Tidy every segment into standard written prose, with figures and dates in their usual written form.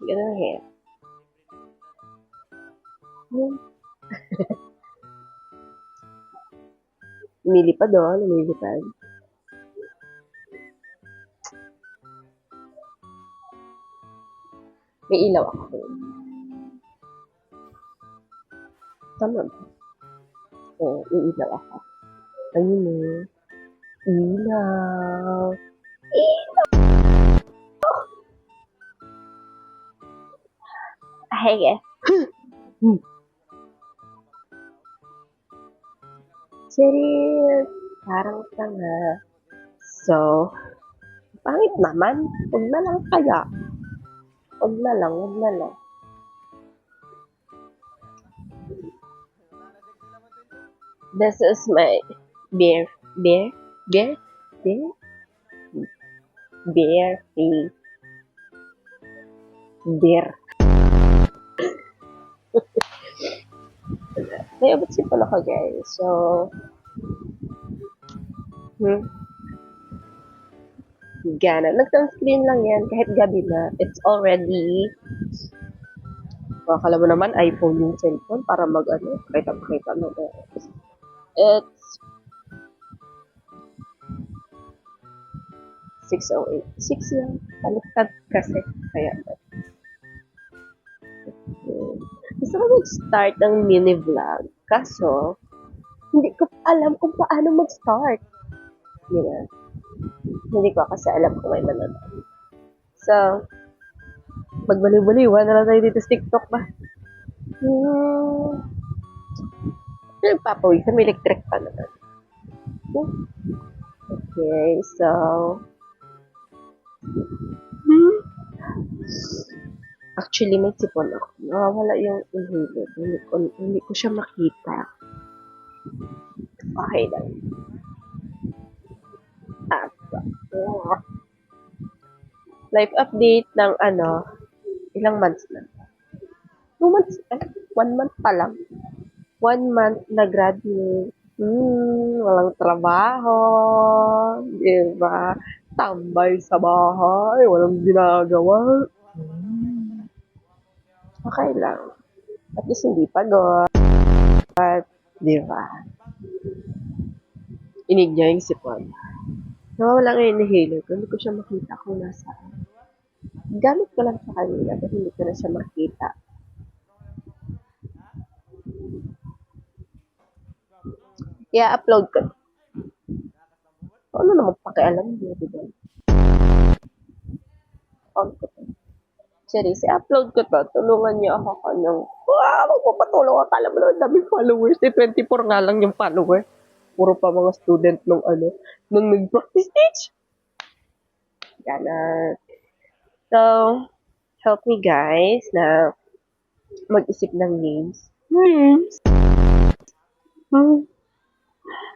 Ganun eh. Lumilipad oh, lumilipad. May ilaw ako. Tama ba? Oo, may ilaw ako. Ayun eh. Ilaw. Ay, Cheers! Parang tanga. So, pangit naman. Huwag na lang kaya. Huwag na lang, huwag na lang. This is my beer. Beer? Beer? Beer? Beer. Beer. May abot si pala ko guys. So, gana. Nag-sunscreen lang yan kahit gabi na. It's already akala mo naman iPhone yung cellphone para mag-ano, pakita mo. It's 6:08. 6 yan. Baliktad kasi. Kaya, gusto ko mag-start ng mini vlog. Kaso, hindi ko alam kung paano mag-start. Yeah. Hindi ko kasi alam kung may manonood. So, magbaliw-baliwan na lang tayo dito sa TikTok ba? Nagpapawig sa may electric pa naman. Okay, so, actually may sipon ako. Nawawala yung inhaler. Hindi ko siya makita. Okay lang. Life update ng ilang months na. 2 months, 1 month pa lang. 1 month na graduate. Walang trabaho. Diba? Tambay sa bahay. Walang ginagawa. Okay lang. At least hindi pagod. Diba? Inig niya yung sipon. Nawawala nga yung inhaler ko. Hindi ko siya makita kung nasaan. Gamit ko lang sa kanila kasi hindi ko na siya makita. I-upload ko. Ano naman pakialam niyo, diba? On ko to. Seriously, upload ko to. Tulungan niyo ako ng magpapatulong ako. Alam mo na, daming followers. 24 nga lang yung followers. Puro pa mga student nung nag-practice teach. Gana. So, help me guys na mag-isip ng names.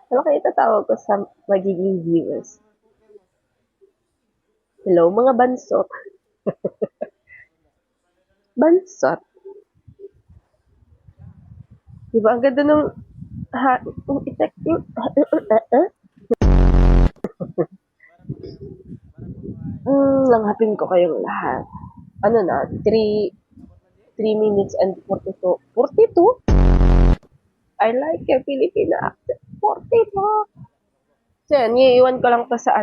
Ano kayo tatawag ko sa magiging viewers? Hello, mga bansot. Bansot? Diba, ang ganda ng effective. Langhapin ko kayong lahat. Ano na, 3 minutes and 42. 42? I like your Filipino accent. 42. So yan, iiwan ko lang to sa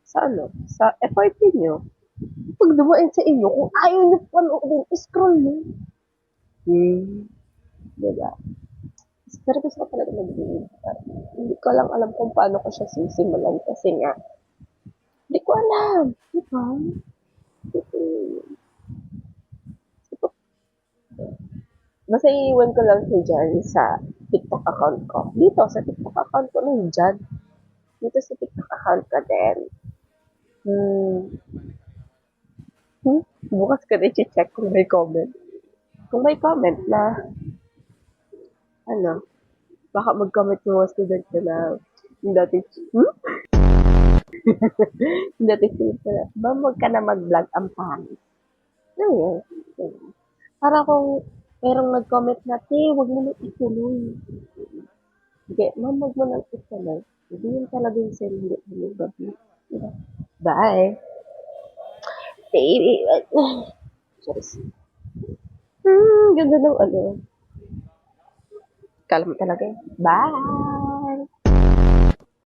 sa FYP nyo. Pag dumain sa inyo, kung ayaw nyo panoodin, scroll nyo. Diba? Pero gusto ko talaga mag-video. Hindi ko lang alam kung paano ko siya sisimulan kasi nga, hindi ko alam. Diba? Basta iiwan ko lang siya dyan sa TikTok account ko. Dito, sa TikTok account ko na dyan. Dito sa TikTok account ko din. Bukas ko rin check kung may comment. Kung may comment na, baka mag-comment yung mga student ko na yung dating, yung dating student ko na, wag ka na mag-vlog ang pangit. Ano yun? Para kung merong nag-comment na, wag mo na ituloy. Sige, wag mo na ituloy. Hindi yun talaga yung sarili mo. Bye! Baby. Sorry. Ganda ng ano. Kala mo talaga eh. Bye!